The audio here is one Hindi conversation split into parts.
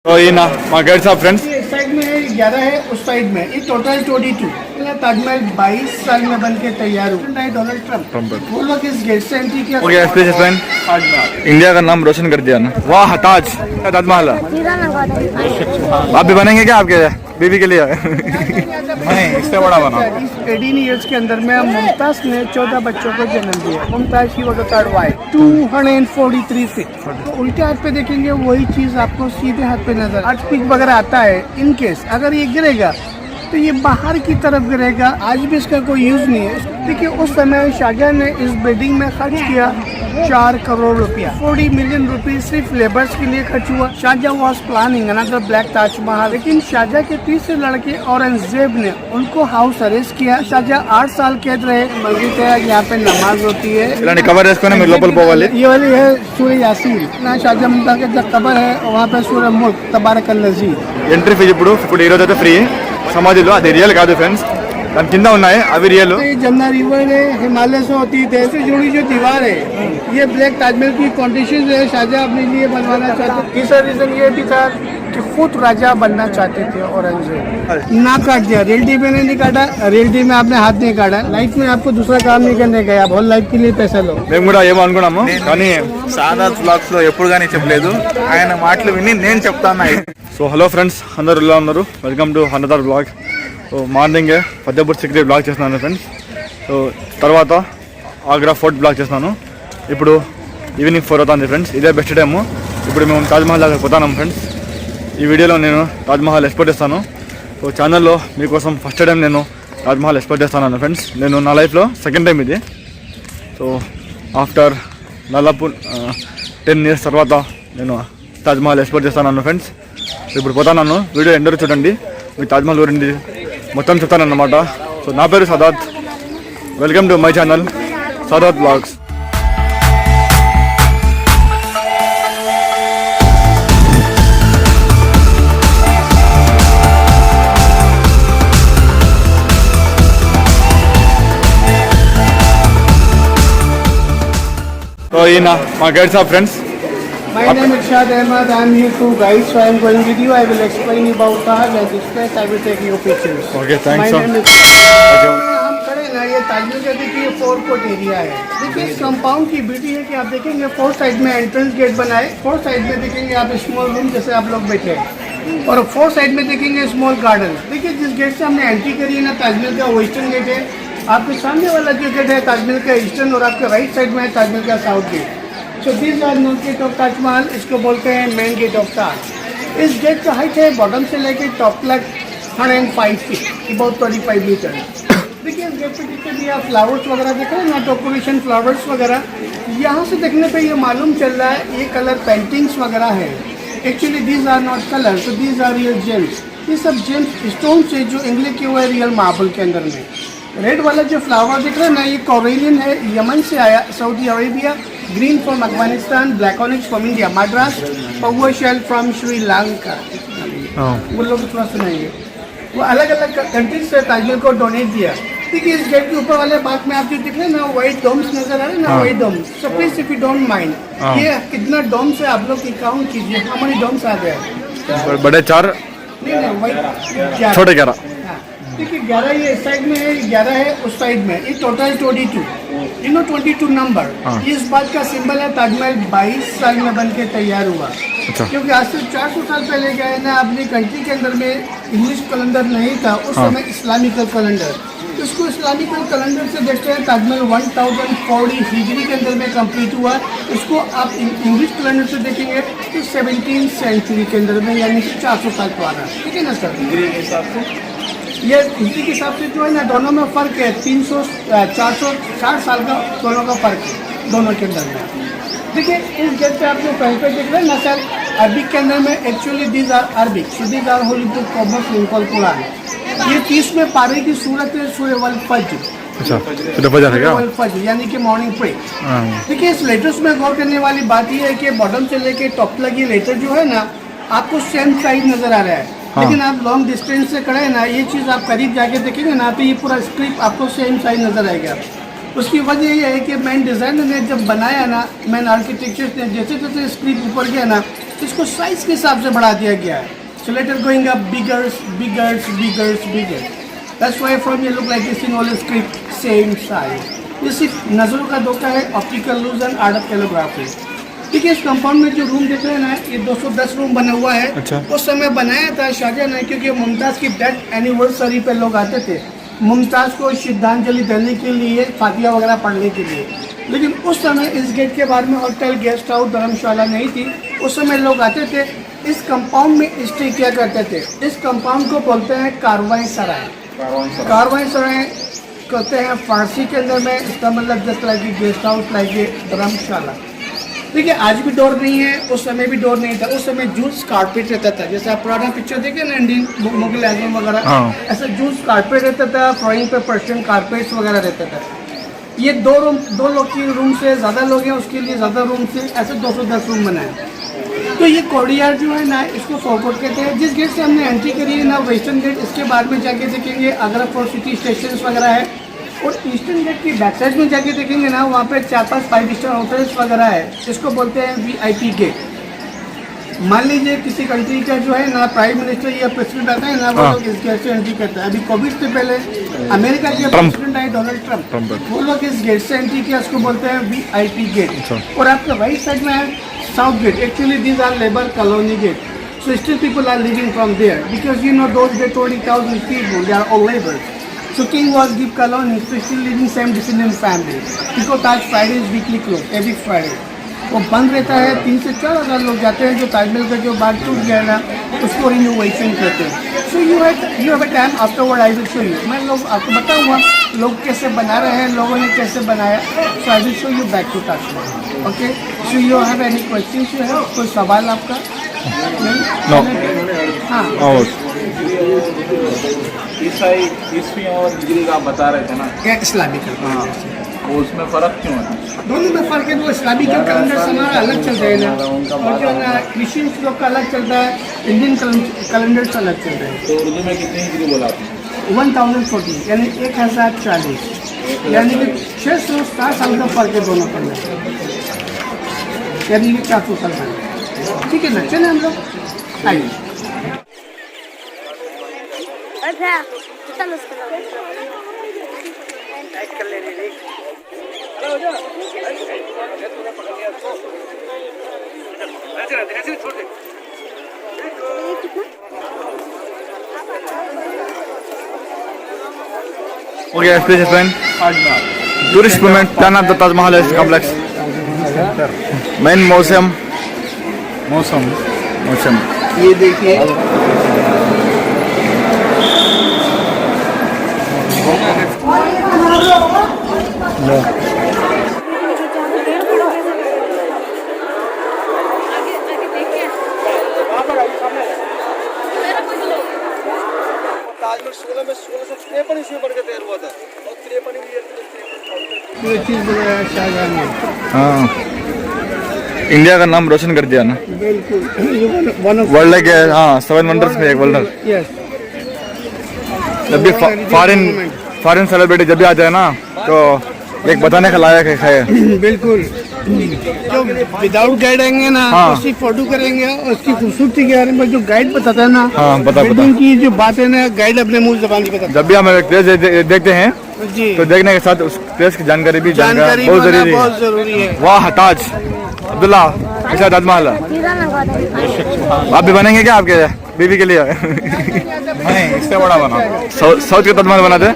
तो ये ना మా గైడ్ సాబ్ ఫ్రెండ్స్ ये इस साइड में है 11 है उस साइड में ये टोटल 22। ताजमहल 22 साल में बन के तैयार हुआ है डोनाल्ड ट्रम्प। वो लोग इस गेट से एंट्री किया। हो गया प्लीज एक्सप्लेन। इंडिया का नाम रोशन कर दिया ना। वाह ताज ताजमहल आप भी बनेंगे क्या आपके बीवी के लिए? नहीं इससे बड़ा बना। इस 18 ईयर्स के अंदर में मुमताज ने 14 बच्चों को जन्म दिया। मुमताज की वो थर्ड वाइफ 243 फीट। तो उल्टे हाथ पे देखेंगे वही चीज आपको सीधे हाथ पे नजर अर्थक्वेक वगैरह आता है। इन केस अगर ये गिरेगा तो ये बाहर की तरफ गिरेगा। आज भी इसका कोई यूज नहीं है। देखिए उस समय शाहजहां ने इस बिल्डिंग में खर्च किया 4 करोड़ रुपया। 40 मिलियन रुपीज सिर्फ लेबर्स के लिए खर्च हुआ। Shah Jahan was planning another black Taj Mahal, लेकिन शाहजहां के तीसरे लड़के औरंगजेब ने उनको हाउस अरेस्ट किया। शाहजहां 8 साल कैद रहे। मस्जिद है, यहाँ पे नमाज होती है। ఇలాంటి కవర్ వేసుకొని మీరు లోపల పోవాలి. ये वाली है सूर्य यासीन ना शाहजहां मुमताज का जो कबर है वहाँ पे सूर्य मुल्क तबारकल नजीर। ఎంట్రీ ఫీజు ఇప్పుడు ఈ రోజు అయితే ఫ్రీ సమాధిలో. అది రియల్ కాదు ఫ్రెండ్స్, దాని కింద ఉన్నాయి అవి రియల్. ये जमुना रिवर है, हिमालय से होती है, से जुड़ी जो दीवार है ये ब्लैक ताजमहल की कंडीशन है। शाहजहां अपने लिए बनवाना चाहते। तीसरा रीजन ये भी था कि खुद राजा बनना चाहते थे औरंगजेब। नाक काट दिया, रियलिटी में नहीं काटा, रियलिटी में आपने हाथ नहीं काटा। लाइफ में आपको दूसरा काम नहीं करने का, आप होल लाइफ के लिए पैसा लो। మేము కూడా ఏమో అనుకున్నాము కానీ సాదాత్ బ్లాగ్స్ లో ఎప్పుడు కానీ చెప్పలేదు. ఆయన మాటలు విని నేను చెప్తాను. సో హలో ఫ్రెండ్స్, అందరూ ఎలా ఉన్నారు? Welcome to another blog. So మార్నింగే ఫతేపూర్ సిక్రీ బ్లాగ్ చేస్తున్నాను ఫ్రెండ్స్. సో తర్వాత ఆగ్రా ఫోర్ట్ బ్లాగ్ చేస్తున్నాను. ఇప్పుడు ఈవినింగ్ 4 అవుతుంది ఫ్రెండ్స్. ఇదే బెస్ట్ టైము. ఇప్పుడు మేము తాజ్మహల్ దగ్గర పోతున్నాం ఫ్రెండ్స్. ఈ వీడియోలో నేను తాజ్మహల్ ఎక్స్ప్లోర్ చేస్తాను. సో ఛానల్లో మీకోసం ఫస్ట్ టైం నేను తాజ్మహల్ ఎక్స్ప్లోర్ చేస్తాను ఫ్రెండ్స్. నేను నా లైఫ్లో సెకండ్ టైం ఇది. సో ఆఫ్టర్ దాదాపు 10 ఇయర్స్ తర్వాత నేను తాజ్మహల్ ఎక్స్ప్లోర్ చేస్తాను ఫ్రెండ్స్. ఇప్పుడు పోతాను. వీడియో ఎండరు చూడండి, మీ తాజ్మహల్ గురించి మొత్తం చెప్తానన్నమాట. సో నా పేరు Sadat. Welcome to my channel Sadat blogs. तो ये ना మా గైడ్ సాబ్ friends. My name is Irshad Ahmed. I am here to guide, so I am going with you. I will explain about Taj and this place. I will take your pictures. Okay, thanks, My sir. name is हम खड़े ना, ये ताजमहल का देखिए 4 फुट एरिया है। देखिए इस कंपाउंड की ब्यूटी है कि आप देखेंगे 4 साइड में एंट्रेंस गेट बनाए। 4 साइड में देखेंगे आप स्मॉल रूम जैसे आप लोग बैठे हैं, और 4 साइड में देखेंगे स्मॉल गार्डन। देखिए जिस गेट से हमने एंट्री करी है ना, ताजमहल का वेस्टर्न गेट है। आपके सामने वाला जो गेट है ताजमहल का ईस्टर्न, और आपके राइट साइड में है ताजमहल का south gate. So this are north gate of Taj Mahal, इसको बोलते हैं मेन गेट ऑफ ताज। इस गेट का हाइट है बॉटम से लेके टॉप तक 105 फीट, अबाउट 25 मीटर। देखिए इस गेट पे जितने भी आप फ्लावर्स वगैरह देख रहे हैं ना, डेकोरेशन फ्लावर्स वगैरह, यहाँ से देखने पे ये मालूम चल रहा है ये कलर पेंटिंग्स वगैरह है। Actually these are not colour, so these are real gems. ये सब जेम्स स्टोन से जो इंग्लिश के हुए रियल मार्बल के अंदर में। रेड वाला जो फ्लावर दिख रहा है ना, ये कोरेलियन है, यमन से आया, Saudi Arabia. Green from Afghanistan, black onyx from India, Madras, पहुआ शेल फ्रॉम श्रीलंका। वो लोग थोड़ा सुनाइए, वो अलग अलग कंट्रीज से ताजमहल को डोनेट दिया। देखिए इस गेट के ऊपर वाले बात में आप जो दिख रहे हैं ना, व्हाइट डोम्स नजर आ रहे हैं ना, white domes. So please if you don't mind, ये कितना डोम्स है आप लोग काउंट कीजिए, हमारे डोम्स आ गए। बड़े 4 नहीं व्हाइट छोटे 11. देखिए 11 ये इस साइड में है, 11 है उस साइड में, ये टोटल 22। यू नो 22 नंबर, ये इस बात का सिंबल है ताजमहल 22 साल में बन के तैयार हुआ। अच्छा। क्योंकि आज से 400 साल पहले क्या है ना, अपनी कंट्री के अंदर में इंग्लिश कैलेंडर नहीं था उस समय, इस्लामिकल कैलेंडर। इसको इस्लामिकल कैलेंडर से देखते हैं ताजमहल 1040 हिजरी के अंदर में कंप्लीट हुआ। इसको आप इंग्लिश कैलेंडर से देखेंगे तो 17th सेंचुरी के अंदर में, यानी कि 400 साल पुराना। ठीक है ना सर? ये हिस्ट्री के हिसाब से जो है ना, दोनों में फ़र्क है 460 साल का दोनों का फ़र्क है दोनों के अंदर में। देखिए इस गेट पे आपने पहले पे देख रहे हैं ना सर, अरबिक के अंदर में actually these are Arabic, so these are holy book of Lincoln Quran. ये 30 में पारे की सूरत है सूर्य वल फज्र। अच्छा, तो फजर है क्या? वल फज्र यानी कि मॉर्निंग प्रे। देखिए इस लेटर्स में गौर करने वाली बात ये है कि बॉटम से लेके टॉप तक ये लेटर जो है ना, आपको सेम साइज नजर आ रहा है। लेकिन आप लॉन्ग डिस्टेंस से खड़े हैं ना, ये चीज़ आप करीब जाके देखेंगे ना तो ये पूरा स्क्रिप्ट आपको सेम साइज नजर आएगा। उसकी वजह ये है कि मैन डिज़ाइनर ने जब बनाया ना, मैन आर्किटेक्चर ने जैसे जैसे स्क्रिप्ट ऊपर गया ना, इसको साइज के हिसाब से बढ़ा दिया गया है. So later going up bigger. That's why from here look like this in all script same size. ये सिर्फ नजरों का धोखा है, optical illusion, art of calligraphy. ठीक है, इस कंपाउंड में जो रूम देख रहे हैं ना, ये 210 रूम बना हुआ है. अच्छा. उस समय बनाया था शाहजहां ने, क्योंकि मुमताज़ की डेथ एनिवर्सरी पे लोग आते थे मुमताज़ को श्रद्धांजलि देने के लिए, फातिहा वगैरह पढ़ने के लिए. लेकिन उस समय इस गेट के बारे में होटल, गेस्ट हाउस, धर्मशाला नहीं थी. उस समय लोग आते थे, इस कंपाउंड में स्टे किया करते थे. इस कंपाउंड को बोलते हैं कारवाई सराय. कारवाई सराय कहते हैं फारसी के अंदर में. इसका मतलब just like guest house, like dharamshala. ठीक है, आज भी डोर नहीं है, उस समय भी डोर नहीं था. उस समय जूस कारपेट रहता था. जैसे आप पुराना पिक्चर देखे ना, इंडियन मुगल आजम वगैरह, ऐसा जूस कारपेट रहता था. फ्लोरिंग पे पर्शियन कारपेट्स वगैरह रहता था. ये दो लोग की रूम से ज़्यादा लोग हैं, उसके लिए ज़्यादा रूम से ऐसे 210 रूम बनाए. तो ये कोर्टियार्ड जो है ना, इसको फोरकोर्ट कहते हैं. जिस गेट से हमने एंट्री करी है ना, वेस्टर्न गेट, इसके बाद में जाके देखेंगे आगरा फोर्ट सिटी स्टेशन वगैरह है. और ईस्टर्न गेट की बैक साइड में जाके देखेंगे ना, वहाँ पे 4-5 5 स्टार होटल्स वगैरह है. इसको बोलते हैं VIP गेट. मान लीजिए किसी कंट्री का जो है ना प्राइम मिनिस्टर या प्रेसिडेंट आता है ना, वो लोग इस गेट से एंट्री करते हैं. अभी कोविड से पहले अमेरिका के प्रेसिडेंट आए डोनाल्ड ट्रंप, वो लोग इस गेट से एंट्री किया. उसको बोलते हैं VIP गेट. और आपका राइट साइड में है south gate. Actually these are labour colony gate. So still people are living from there, because you know those day 20,000 people, they are all laborers. So King was deep colony, so still living same descendant family. Pico Taj Friday is weekly closed, every Friday. वो बंद रहता है. 3 से 4 हज़ार लोग जाते हैं. जो ताजमहल का जो बाग टूट गया ना, उसको रिनोवेशन करते हैं. सो you have a time afterward I will show you. मैं लोग आपको बताऊँगा लोग कैसे बना रहे हैं, लोगों ने कैसे बनाया. So I will show you back to Taj Mahal. Okay, so you have any questions? You have कोई सवाल आपका? नो. हाँ. ईसाई और गिल आप बता रहे थे ना, क्या इस्लामिक? हाँ, वो उसमें फर्क क्यों है? दोनों में फर्क है. वो इस्लामिक कैलेंडर हमारा अलग चलता है ना, और जो ना क्रिश्चियंस लोग का अलग चलता है, इंडियन कैलेंडर से अलग चलता है. तो उर्दू में कितने हिजरी बोला आपने? 1040 यानी 1040, यानी कि 660 साल का फर्क है दोनों के अंदर, यानी कि 400 साल का. ठीक है ना, चले हम लोग आइए. Okay, please explain. Tourist movement, plan of the Taj Mahal complex. Main museum. ये देखिए, ताजमहल 1653 ईस्वी में तैयार हुआ था, और 53 ये चीज़ बनाया शाहजहां ने. हाँ, इंडिया का नाम रोशन कर दिया ना. बिल्कुल, वर्ल्ड के 7 वंडर्स में एक वंडर. यस. जब भी फॉरेन सेलिब्रिटी जब भी आ जाए ना, तो एक बताने का लायक है. बिल्कुल, जो विदाउट गाइड आएंगे ना, उसकी फोटो करेंगे और उसकी खूबसूरती के बारे में जो गाइड बताता है ना, बता की जो बात है ना, गाइड अपने मुंह ज़बानी बताता है. जब भी हम एक प्लेस देखते हैं जी, तो देखने के साथ उस प्लेस की जानकारी भी बहुत जरूरी है. वाह, ताज अब्दुल्ला ऐसा ताजमहल. आप भी बनेंगे क्या आपके बीवी के लिए? नहीं, इससे बड़ा बना. साउथ के ताजमहल बनाते हैं.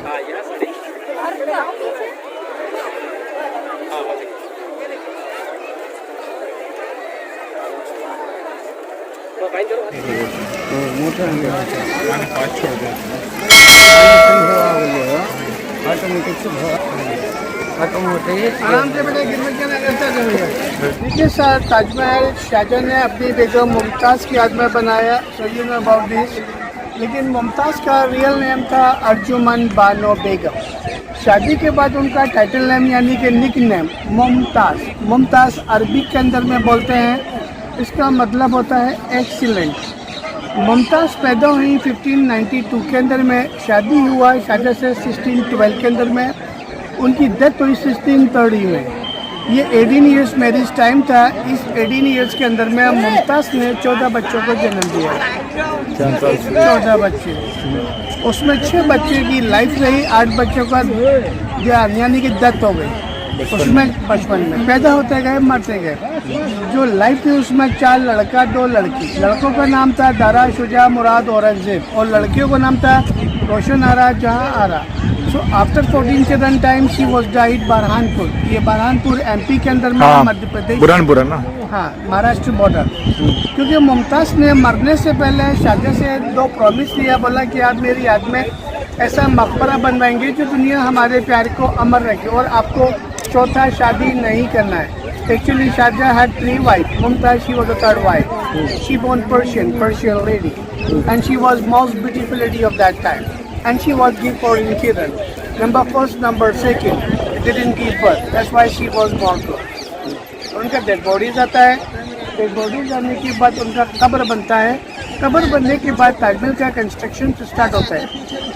आराम से बेटा, गिरमिट के ऐसा करेगा. देखिए सर, ताजमहल शाहजहां ने अपनी बेगम मुमताज़ की याद में बनाया. So you know about this. लेकिन मुमताज़ का रियल नेम था अर्जुमन बानो बेगम. शादी के बाद उनका टाइटल नेम यानी कि nickname Mumtaz. Mumtaz Arabic के अंदर में बोलते हैं, इसका मतलब होता है एक्सीलेंट. मुमताज़ पैदा हुई 1592 के अंदर में. शादी हुआ शाहजहां से 1612 के अंदर में. उनकी डेथ हुई 1630 में. ये 18 ईयर्स मैरिज टाइम था। इस 18 ईयर्स के अंदर में मुमताज़ ने 14 बच्चों को जन्म दिया। 14 बच्चे, उसमें 6 बच्चे की लाइफ रही, 8 बच्चों का यानी कि डेथ हो गई। उसमें बचपन में पैदा होते गए, मरते गए। जो लाइफ थी उसमें 4 लड़का 2 लड़की। लड़कों का नाम था दारा, शुजा, मुराद, औरंगजेब, और लड़कियों का नाम था Roshan Ara, Jahan Ara. So after 14 children time she was died Burhanpur. ये बरहानपुर एमपी के अंदर में, मध्य प्रदेश, बुरहानपुर है ना। हाँ, महाराष्ट्र बॉर्डर। क्योंकि मुमताज़ ने मरने से पहले शादी से 2 प्रॉमिस लिया, बोला कि आप मेरी याद में ऐसा मकबरा बनवाएंगे जो दुनिया हमारे प्यार को अमर रखे, और आपको चौथा शादी नहीं करना है। Actually, Shahjahan had 3 wives. Mumtaz, she was the 3rd wife. She born Persian lady, and she was most beautiful lady of that time. And she was give for in children. Number 1st, number 2nd, didn't give birth. That's why she was born. उनका डेड बॉडीज आता है। डेड बॉडीज आने के बाद उनका कब्र बनता है। कब्र बनने के बाद ताजमहल का कंस्ट्रक्शन स्टार्ट होता है।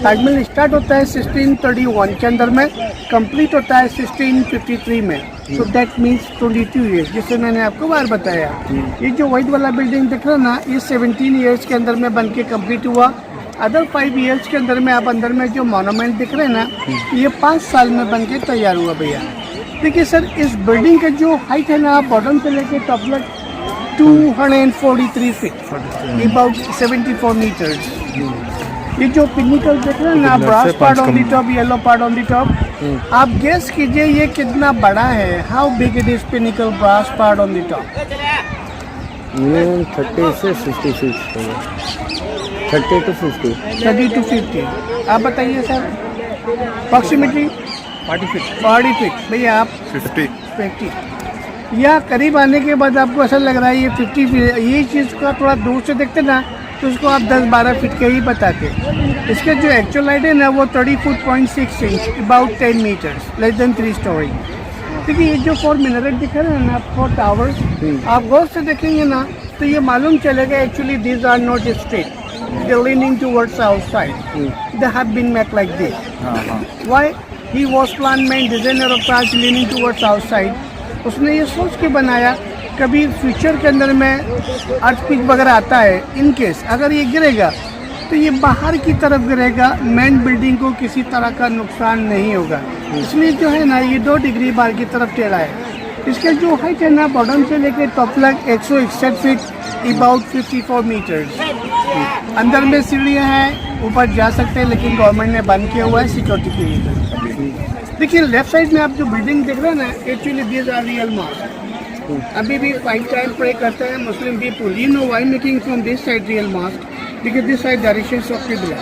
ताजमहल स्टार्ट होता है 1631 के अंदर में, कंप्लीट होता है 1653 में। तो दैट मीन्स 22 ईयर्स, जिससे मैंने आपको बार बताया। ये जो वाइट वाला बिल्डिंग दिख रहा है ना, ये 17 ईयर्स के अंदर में बन के कम्प्लीट हुआ। अदर 5 ईयर्स के अंदर में आप अंदर में जो मोनूमेंट दिख रहे हैं ना, ये 5 साल में बन के तैयार हुआ भैया। देखिए सर, इस बिल्डिंग का जो हाइट है ना, बॉटम से लेके टॉप तक 243 फीट, अबाउट 74 मीटर्स। ये जो पिनिकल देख रहे हैं ना, brass part on the top, yellow part on the top, आप गेस कीजिए ये कितना बड़ा है। How big it is pinnacle brass part on the top? 30 से 60 फीट, 30 to 50। 30 to 50। आप बताइए सर, अप्रॉक्सीमेटली 40 फीट भैया। आप 50 या करीब आने के बाद आपको ऐसा लग रहा है ये 50 फीट। ये चीज़ को आप थोड़ा दूर से देखते ना, तो उसको आप 10-12 फीट के ही बताते। इसके जो एक्चुअल हाइट है ना, वो 30 foot 0.6 inch, about 10 metres, less than 3 storey. देखिए ये जो 4 मिनरेट दिख रहे हैं ना, 4 टावर्स, आप गौर से देखेंगे ना, तो ये मालूम चलेगा actually these are not straight, they are leaning towards outside, they have been made like this. Why? He was plan man designer of Taj, leaning towards outside. उसने ये सोच के बनाया, कभी फ्यूचर के अंदर में अर्थक्वेक वगैरह आता है, इन केस अगर ये गिरेगा तो ये बाहर की तरफ गिरेगा, मेन बिल्डिंग को किसी तरह का नुकसान नहीं होगा। इसलिए जो है ना, ये 2 डिग्री बाहर की तरफ टेढ़ा है। इसके जो हाइट है ना, बॉटम से लेके टॉप तक 161 फीट, अबाउट 54 मीटर्स। अंदर में सीढ़ियाँ हैं, ऊपर जा सकते हैं, लेकिन गवर्नमेंट ने बंद किया हुआ है सिक्योरिटी के लिए। देखिए लेफ्ट साइड में आप जो बिल्डिंग देख रहे हैं ना, actually these are real mosque. अभी भी 5 टाइम प्रे करते हैं Muslim people. You know why making from this side real mosque? Because this side direction of किबला,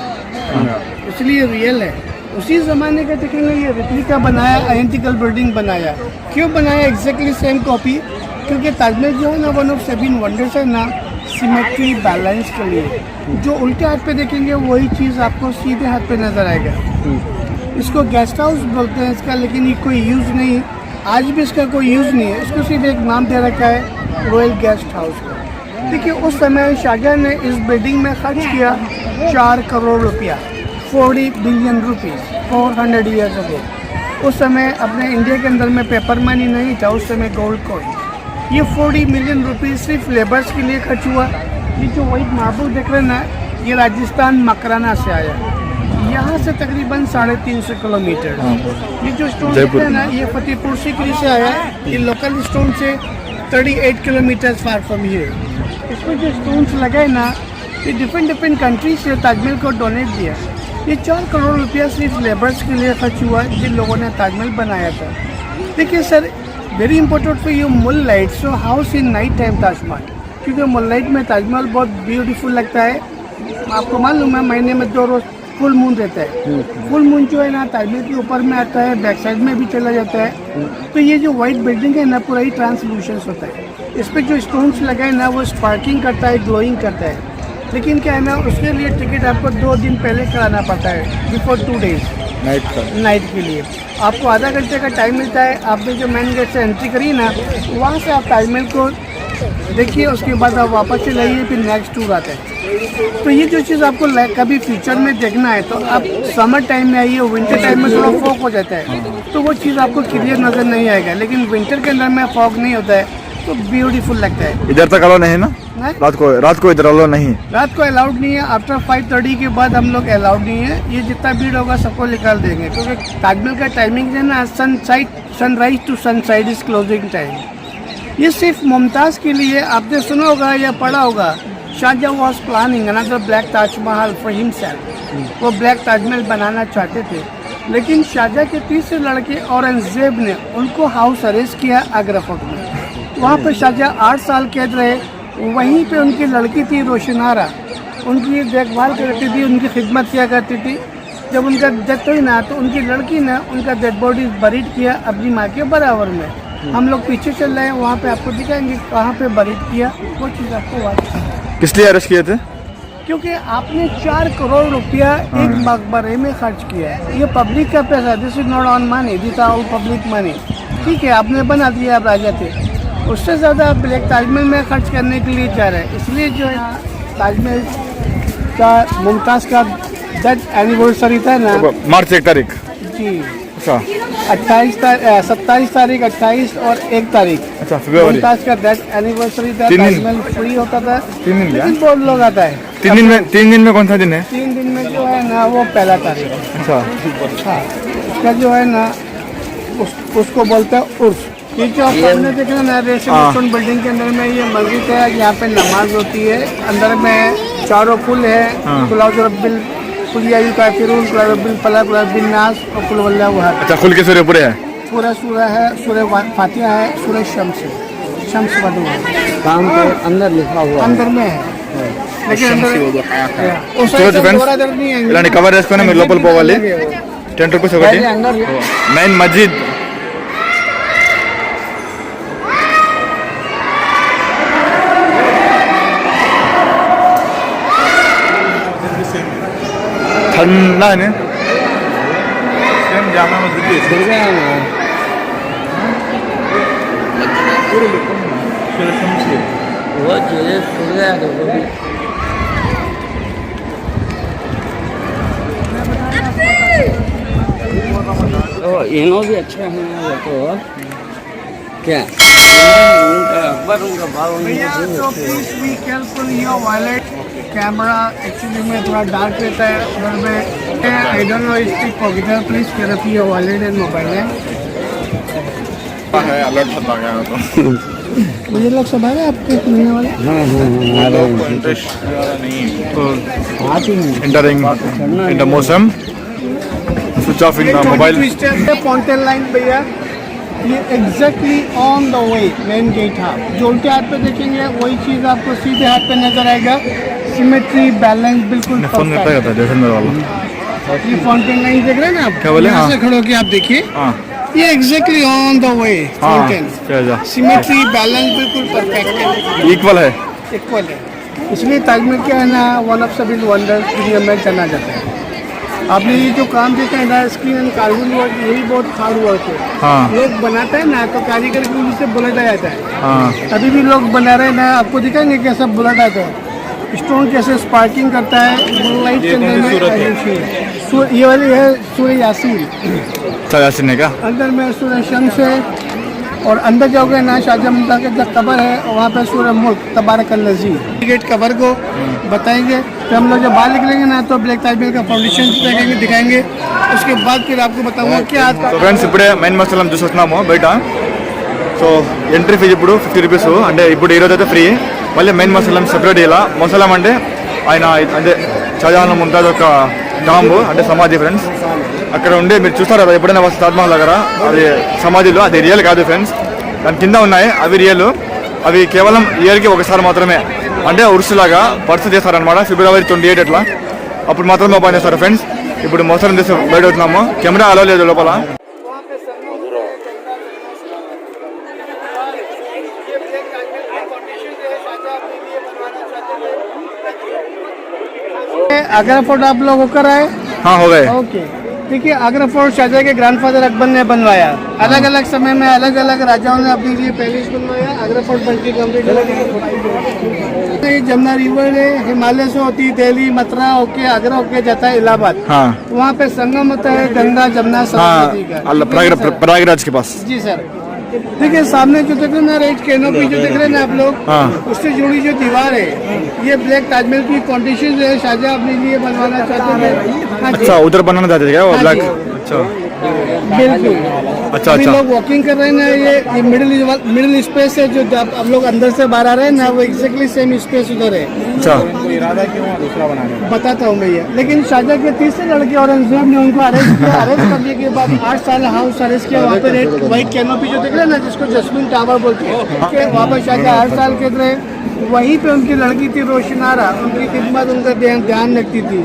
इसलिए रियल है। उसी ज़माने का देखेंगे, ये रिप्लिका बनाया, आइडेंटिकल बिल्डिंग बनाया। क्यों बनाया एग्जैक्टली सेम कॉपी? क्योंकि ताजमहल जो है ना, 1 of 7 वंडर्स है ना, सिमेट्री बैलेंस के लिए। जो उल्टे हाथ पे देखेंगे वही चीज़ आपको सीधे हाथ पे नजर आएगा। इसको गेस्ट हाउस बोलते हैं इसका, लेकिन ये कोई यूज़ नहीं, आज भी इसका कोई यूज़ नहीं है। इसको सिर्फ एक नाम दे रखा है, रॉयल गेस्ट हाउस का। देखिए उस समय शाहजहां ने इस बिल्डिंग में खर्च किया 4 करोड़ रुपया, 40 बिलियन रुपीज़, 400 ईयर्स अगो। उस समय अपने इंडिया के अंदर में पेपर मनी नहीं था, उस समय गोल्ड कॉइन। ये 40 मिलियन रुपीज़ सिर्फ लेबर्स के लिए खर्च हुआ। ये जो वाइट मार्बल देख रहे हैं ना, ये राजस्थान मकराना से आया, यहाँ से तकरीबन 350 किलोमीटर। ये जो स्टोन देख रहे हैं ना, ये फतेहपुर सीकरी से आया है। ये लोकल स्टोन से 38 किलोमीटर फार फ्रॉम हियर। इसमें जो स्टोन्स लगे ना, ये डिफरेंट कंट्री से ताजमहल को डोनेट दिया। ये 4 करोड़ रुपया सिर्फ लेबर्स के लिए खर्च हुआ जिन लोगों ने ताजमहल बनाया था। देखिए sir, very important for you moon light. So house in night time Taj Mahal, क्योंकि मून लाइट में ताजमहल बहुत ब्यूटीफुल लगता है। आपको मालूम है महीने में 2 रोज फुल मून रहता है। फुल मून जो है ना, ताजमहल के ऊपर में आता है, बैक साइड में भी चला जाता है। तो ये जो वाइट बिल्डिंग है ना, पूरा ही ट्रांसलूसेंस होता है। इस पर जो स्टोन्स लगे हैं ना, वो स्पार्किंग करता है, ग्लोइंग करता है। लेकिन क्या है ना, उसके लिए टिकट आपको 2 दिन पहले कराना पड़ता है, बिफोर 2 डेज नाइट के लिए। आपको आधा घंटे का टाइम मिलता है। आपने जो मेन गेट से एंट्री करी ना, वहाँ से आप ताजमहल को देखिए, उसके बाद आप वापस चले आइए, फिर नेक्स्ट टूर आता है। तो ये जो चीज़ आपको कभी फ्यूचर में देखना है तो आप समर टाइम में आइए, विंटर टाइम में थोड़ा फॉग हो जाता है तो वो चीज़ आपको क्लियर नज़र नहीं आएगा, लेकिन विंटर के अंदर में फॉग नहीं होता है तो ब्यूटीफुल लगता है। इधर तक अलाउ नहीं है ना? नहीं? रात को इधर अलाउ नहीं? रात को अलाउड नहीं है, आफ्टर 5:30 के बाद हम लोग अलाउड नहीं है। ये जितना भीड़ होगा सबको निकाल देंगे, क्योंकि ताजमहल का टाइमिंग है ना sunrise to sunset is closing time. ये सिर्फ मुमताज़ के लिए, आपने सुना होगा या पढ़ा होगा, Shah Jahan was planning another black Taj Mahal for himself. वो ब्लैक ताजमहल बनाना चाहते थे, लेकिन शाहजहां के तीसरे लड़के औरंगजेब ने उनको हाउस अरेस्ट किया आगरा फोर्ट में। वहाँ पर शाहजहां 8 साल कैद रहे। वहीं पे उनकी लड़की थी रोशनारा, उनकी देखभाल करती थी, उनकी खिदमत किया करती थी। जब उनका डेथ हुई ना तो उनकी लड़की ने उनका डेड बॉडी बरीड किया अपनी माँ के बराबर में। हम लोग पीछे चल रहे हैं, वहाँ पे आपको दिखाएंगे कहाँ पे बरीड किया, वो चीज़ आपको वापस। किस लिए अरेस्ट किए थे? क्योंकि आपने 4 करोड़ रुपया एक मकबरे में खर्च किया है। ये पब्लिक का पैसा, this is not own money, this are all public money. ठीक है, आपने बना दिया, आप राजा थे, उससे ज़्यादा आप ब्लैक ताजमहल में खर्च करने के लिए जा रहे हैं। इसलिए जो है ताजमहल का मुमताज़ का डेथ एनिवर्सरी था ना, मार्च 1 तारीख जी, अच्छा 27 तारीख, 28 और 1 तारीख अच्छा फरवरी। मुमताज़ का डेथ एनिवर्सरी था। 3 दिन ताजमहल फ्री होता था, 3 दिन लेकिन बहुत लोग आता है। 3 दिन में कौन सा दिन है? 3 दिन में जो है ना वो पहला तारीख है। अच्छा हाँ, उसका जो है ना उसको बोलते हैं उर्स। ये जो आपने देखा ना रेसिडेंशियल बिल्डिंग के अंदर में, ये मस्जिद है, यहाँ पे नमाज होती है। अंदर में चारों फुल है, कुल रब्बिल कुलियाई काफिरून, कुल रब्बिल फलक, कुल रब्बिल नास और कुल वल्लाहु अहद। अच्छा खुल के सूर्य पूरे है? पूरा सूरह है, सूरह फातिहा है, सूरह शम्स है, शम्स बदू है। काम के अंदर लिखा हुआ अंदर में है, लेकिन अंदर उस చూడొచ్చు साइड ఫ్రెండ్స్, दौरा दर्द नहीं है। ఇలాంటి కవర్ వేసుకొని మీరు లోపల పోవాలి। 10 రూపీస్ ఒకటి। మెయిన్ మస్జిద్ ठंडा है ना? सेम जामा मस्जिद खुल गया ना। वो चीज़ें खुल गया तो वो भी तो इनो भी अच्छा है वो तो क्या उनका अकबर उनका भाव भैया तो please be careful your wallet. Camera actually में थोड़ा डार्क रहता है उधर में, आई डोंट नो इसकी pocket, please careful your wallet and mobile है। अलर्ट होता गया तो मुझे लोग सब आ रहे हैं आपके मिलने वाले। लोग इंटरेस्ट नहीं है। entering in the museum, switch off in the mobile। Fountain line भैया, ये exactly on the way main gate है। जो उल्टे हाथ पे देखेंगे वही चीज़ आपको सीधे हाथ पे नजर आएगा। सिमेट्री बैलेंस बिल्कुल फोन करता perfect। है जैसलमेर वाला। ये फाउंटेन लाइन देख रहे हैं ना आप, क्या बोले? यहाँ से हाँ। खड़े होके आप देखिए, हाँ ये एग्जैक्टली ऑन द वे हाँ फाउंटेन। क्या सिमेट्री बैलेंस बिल्कुल परफेक्ट है, इक्वल है। इक्वल है। इसलिए ताजमहल क्या है ना, वन ऑफ सभी वंडर्स दुनिया में जाना जाता है। आपने ये जो काम देखा है ना, स्क्रीन एंड कार्विंग वर्क, यही बहुत हार्ड वर्क है। हाँ लोग बनाता है ना तो कारीगर की वजह से बुलेट आ जाता है। हाँ अभी भी लोग बना रहे हैं ना, आपको दिखाएंगे कैसा बुलेट आता है, स्टोन कैसे स्पार्किंग करता है लाइट के अंदर में। ये वाली है सूर्य यासीन, यासीन है क्या? अंदर में सूर्य शम्स है, और अंदर जाओगे ना शाहजहां मुमताज़ का जब कबर है वहाँ पे सूर्य मुल्क तबारकल्लज़ी गेट कबर को बताएंगे। फिर हम लोग जब बाहर निकलेंगे ना तो ब्लैक ताजमहल का फाउंडेशन दिखाएंगे। उसके बाद फिर आपको बताऊंगा क्या आज సో ఫ్రెండ్స్ ఇప్పుడే మెయిన్ మసలం చూసి వస్తున్నాము బయట। సో ఎంట్రీ ఫీజు ఇప్పుడు 50 రూపీస్, అంటే ఇప్పుడు ఈరోజు అయితే ఫ్రీ। మళ్ళీ మెయిన్ మసలం సెపరేట్. ఇలా మసలం అంటే ఆయన అంటే షాజహాన్ ముంతాజ్ ఒక టాంబు అంటే సమాధి ఫ్రెండ్స్. అక్కడ ఉండి మీరు చూస్తారు కదా ఎప్పుడైనా వస్తే తాజ్మహల్ దగ్గర, అది సమాధిలో, అది రియల్ కాదు ఫ్రెండ్స్. దాని కింద ఉన్నాయి అవి రియల్, అవి కేవలం ఇయర్కి ఒకసారి మాత్రమే, అంటే ఉరుసులాగా పర్సు చేస్తారనమాట ఫిబ్రవరి 28 అట్లా, అప్పుడు మాత్రమే ఓపెన్ చేస్తారు ఫ్రెండ్స్. ఇప్పుడు మసలం చేసి బయట అవుతున్నాము, కెమెరా అలో లేదు లోపల। अगर फोटो आप लोग होकर आए हाँ हो गए। ओके, देखिए आगरा फोर्ट शाहजहां के ग्रैंडफादर अकबर ने बनवाया। अलग अलग समय में अलग अलग राजाओं ने अपने लिए पैलेस बनवाया। आगरा फोर्ट बनकर कंप्लीट हो। ये जमुना रिवर है, हिमालय से होती दिल्ली, मथुरा होके आगरा होके जाता है इलाहाबाद। हाँ वहाँ पे संगम होता है गंगा जमुना सरस्वती का। प्रयागराज के पास। जी सर। देखिए सामने जो देख रहे हैं ना रेड कैनोपी जो देख रहे हैं ना आप लोग, उससे जुड़ी जो दीवार है ये ब्लैक ताजमहल की कंडीशन है। शाहजहां अपने लिए बनवाना चाहते थे। हाँ जी। अच्छा उधर बनाना चाहते थे क्या वो हाँ ब्लैक? जी। अच्छा बिल्कुल। अच्छा अभी अच्छा लोग वॉकिंग कर रहे हैं ना, ये मिडिल स्पेस है जो आप लोग अंदर से बाहर आ रहे हैं ना, वो एग्जैक्टली सेम स्पेस उधर है। अच्छा इरादा क्यों है दूसरा बनाने का? बताता हूँ भैया। लेकिन शाहजहां के तीसरे लड़के औरंगजेब ने उनको अरेस्ट किया। अरेस्ट करने के बाद 8 साल हाउस अरेस्ट किया। वहाँ पे रेड व्हाइट कैनोपी जो दिख रहे हैं ना, जिसको जस्मिन टावर बोलते हैं, वहाँ पर शाहजहां 8 साल के रहे। वहीं पे उनकी लड़की थी रोशनारा, उनकी खिदमत उनका ध्यान रखती थी।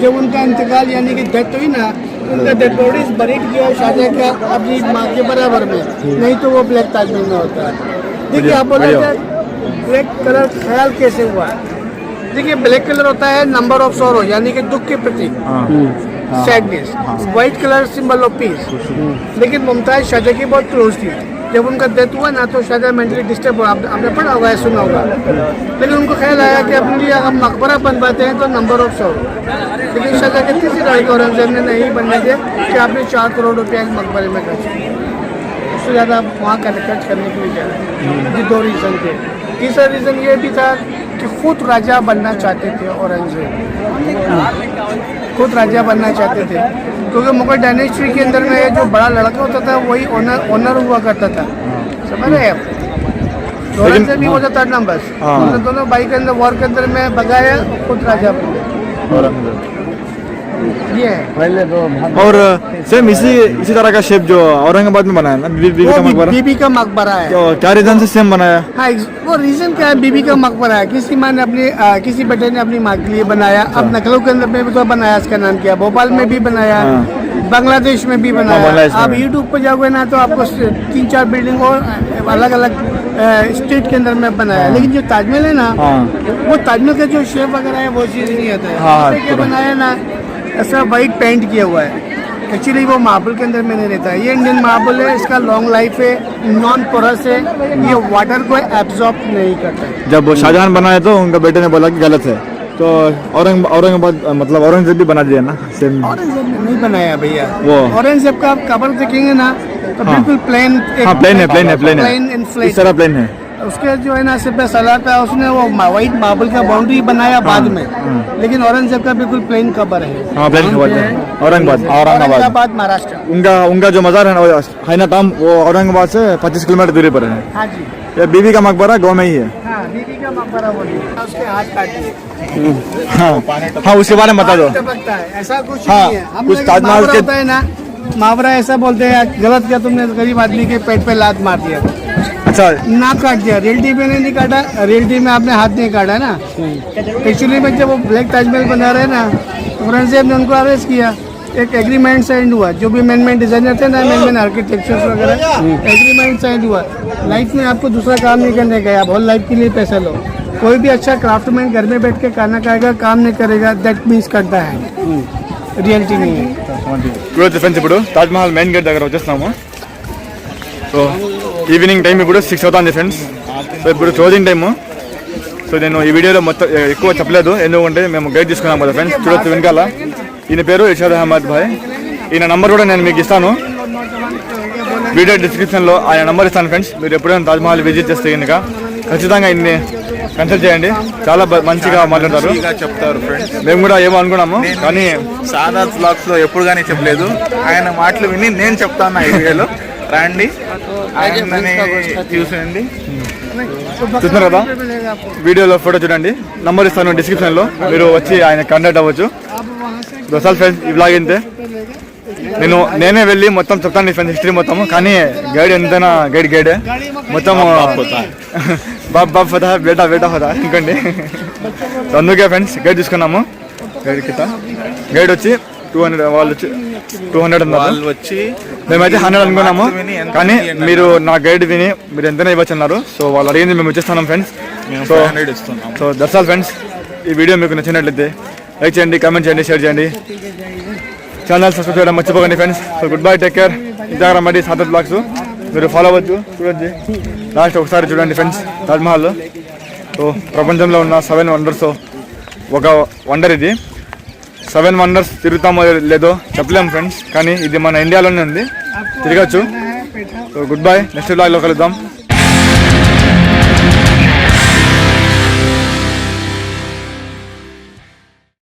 जब उनका इंतकाल यानी कि डेथ हुई ना, उनका डेड बॉडीज बरीड किया शाहजहां का अपनी माँ के बराबर में, नहीं तो वो ब्लैक ताजमहल में होता है। देखिए आप बोले ब्लैक कलर ख्याल कैसे हुआ? देखिए ब्लैक कलर होता है नंबर ऑफ सोरो यानी कि दुख के प्रतीक, sadness. White colour symbol of peace. लेकिन मुमताज शाहजहां की बहुत क्लोज थी। जब उनका डेथ हुआ ना तो शाहजहां मेंटली डिस्टर्ब हुआ। आपने पढ़ा होगा, सुना होगा। लेकिन उनको ख्याल आया कि अपने लिए हम मकबरा बनवाते हैं तो नंबर ऑफ सोरो। लेकिन शाहजहां के तीसरे लड़के औरंगजेब ने नहीं बनने दिया कि आपने 4 करोड़ रुपया इस मकबरे में खर्च किया। उससे ज़्यादा वहाँ का खर्च करने के लिए जा रहे हैं। ये 2 रीज़न थे। तीसरा रीज़न ये भी था कि खुद राजा बनना चाहते थे औरंगजेब, खुद राजा बनना चाहते थे। क्योंकि मुगल डायनेस्टी के अंदर में जो बड़ा लड़का होता था वही ऑनर हुआ करता था। समझ रहे हैं? औरंगजेब भी होता था नंबर। उन दोनों भाई के अंदर वॉर के अंदर में भगाया, खुद राजा बना। ये है। और सेम इसी तरह का शेप जो औरंगाबाद में बनाया ना बीबी का मकबरा, बीबी का मकबरा है। तो क्या रीजन से सेम बनाया? हाँ, वो रीजन क्या है? बीबी का मकबरा है। किसी माँ ने अपनी किसी बेटे ने अपनी माँ के लिए बनाया। अब नकलों के अंदर में भी तो बनाया, इसका नाम क्या, भोपाल में भी बनाया, बांग्लादेश में भी बनाया। आप यूट्यूब पर जाओगे ना तो आपको 3-4 बिल्डिंग और अलग अलग स्टेट के अंदर में बनाया। लेकिन जो ताजमहल है ना, वो ताजमहल का जो शेप वगैरह है वो चीज़ नहीं आता है। क्या बनाया ना, ऐसा वाइट पेंट किया हुआ है। एक्चुअली वो मार्बल के अंदर में नहीं रहता है। ये इंडियन मार्बल है, इसका लॉन्ग लाइफ है, नॉन पोरस है, ये वाटर को एब्जॉर्ब नहीं करता है। जब शाहजहां बनाया तो उनका बेटे ने बोला कि गलत है, तो औरंगाबाद मतलब औरंगजेब भी बना दिया ना सेम। औरंगजेब ने नहीं बनाया भैया। वो औरंगजेब का आप कबर देखेंगे ना तो बिल्कुल प्लेन। हाँ प्लेन है इस तरह प्लेन है। उसके जो है ना सिर पे सलार था, उसने वो वाइट मार्बल का बाउंड्री बनाया बाद में। लेकिन औरंगजेब का बिल्कुल प्लेन कबर है। हाँ प्लेन खबर है। औरंगाबाद महाराष्ट्र। उनका जो मजार है ना है ना ताम, वो औरंगाबाद से 25 किलोमीटर दूरी पर है। हाँ जी। ये बीबी का मकबरा गाँव में ही है। हाँ, बीबी का मकबरा बोलिए। उसके हाथ काट दिए। हाँ उसके बारे में बता दो। टपकता है, ऐसा कुछ हाँ, नहीं है। हम कुछ लोग ताजमहल मुहावरा के- होता है ना, मुहावरा ऐसा बोलते हैं, गलत किया तुमने, गरीब आदमी के पेट पे लात मार दिया, अच्छा नाक काट दिया। रियलिटी में नहीं काटा, रियलिटी में आपने हाथ नहीं काटा ना। एक्चुअली में जब वो ब्लैक ताजमहल बना रहे ना, औरंगजेब ने उनको अरेस्ट किया। एक एग्रीमेंट साइन हुआ, जो भी मैन डिजाइनर थे ना, मैन आर्किटेक्चर्स वगैरह, एग्रीमेंट साइन हुआ। लाइफ में आपको दूसरा काम नहीं करने का, आप होल लाइफ के लिए पैसा लो। कोई भी अच्छा क्राफ्टमैन घर में बैठ के खाना खाएगा, काम नहीं करेगा, दैट मीन्स करता है, रियलिटी नहीं है। చూడొచ్చు ఫ్రెండ్స్, ఇప్పుడు తాజ్మహల్ మెయిన్ గేట్ దగ్గర వచ్చేస్తున్నాము. సో ఈవినింగ్ టైం ఇప్పుడు 6 అవుతుంది ఫ్రెండ్స్. సో ఇప్పుడు క్లోజింగ్ టైము. సో నేను ఈ వీడియోలో మొత్తం ఎక్కువ చెప్పలేదు, ఎందుకంటే మేము గైడ్ తీసుకున్నాం కదా ఫ్రెండ్స్. చూడొచ్చు వెనకాల ఈయన పేరు ఇర్షాద్ అహ్మద్ భాయ్. ఈయన నంబర్ కూడా నేను మీకు ఇస్తాను, వీడియో డిస్క్రిప్షన్లో ఆయన నంబర్ ఇస్తాను ఫ్రెండ్స్. మీరు ఎప్పుడైనా తాజ్మహల్ విజిట్ చేస్తే కనుక ఖచ్చితంగా ఇన్ని కన్సల్ట్ చేయండి, చాలా మంచిగా మాట్లాడతారు, చెప్తారు ఫ్రెండ్స్. మేము కూడా ఏమో అనుకున్నాము కానీ సాదాత్ బ్లాగ్స్ లో ఎప్పుడు కానీ చెప్పలేదు. ఆయన మాటలు విని నేను చెప్తాను ఈ వీడియోలో. రండి, ఆయనని చూసేయండి. చూస్తున్నారు కదా, వీడియోలో ఫోటో చూడండి, నంబర్ ఇస్తాను డిస్క్రిప్షన్లో, మీరు వచ్చి ఆయన కాంటాక్ట్ అవ్వచ్చు. దోసాల్ ఫ్రెండ్స్, ఈ బ్లాగ్ ఇంతే. నేనే వెళ్ళి మొత్తం చెప్తాను ఫ్రెండ్స్ హిస్టరీ మొత్తం, కానీ గైడ్ ఎంతైనా గైడే మొత్తం బాబ్ హోతా బేటా హోతా అనుకోండి. అందుకే ఫ్రెండ్స్ గైడ్ తీసుకున్నాము. గైడ్ వచ్చి 200, వాళ్ళు వచ్చి 200 వాళ్ళు వచ్చి మేమైతే 100 అనుకున్నాము, కానీ మీరు నా గైడ్ విని మీరు ఎంతైనా ఇవ్వచ్చు అన్నారు. సో వాళ్ళు అడిగింది మేము ఇచ్చేస్తున్నాం friends. So that's all friends. ఈ వీడియో మీకు నచ్చినట్లయితే లైక్ చేయండి, కామెంట్ చేయండి, షేర్ చేయండి. ఛానల్ సబ్స్క్రైబ్ చేయడం మర్చిపోకండి friends. So good bye, take care. Instagram మరి సాదత్ బ్లాగ్స్ మీరు ఫాలో అవ్వచ్చు, చూడొచ్చు. లాస్ట్ ఒకసారి చూడండి ఫ్రెండ్స్, తాజ్మహల్. సో ప్రపంచంలో ఉన్న 7 వండర్స్ ఒక వండర్ ఇది. 7 వండర్స్ తిరుగుతామో లేదో చెప్పలేము ఫ్రెండ్స్, కానీ ఇది మన ఇండియాలోనే ఉంది, తిరగచ్చు. సో గుడ్ బై, నెక్స్ట్ బ్లాగ్లో కలుద్దాం.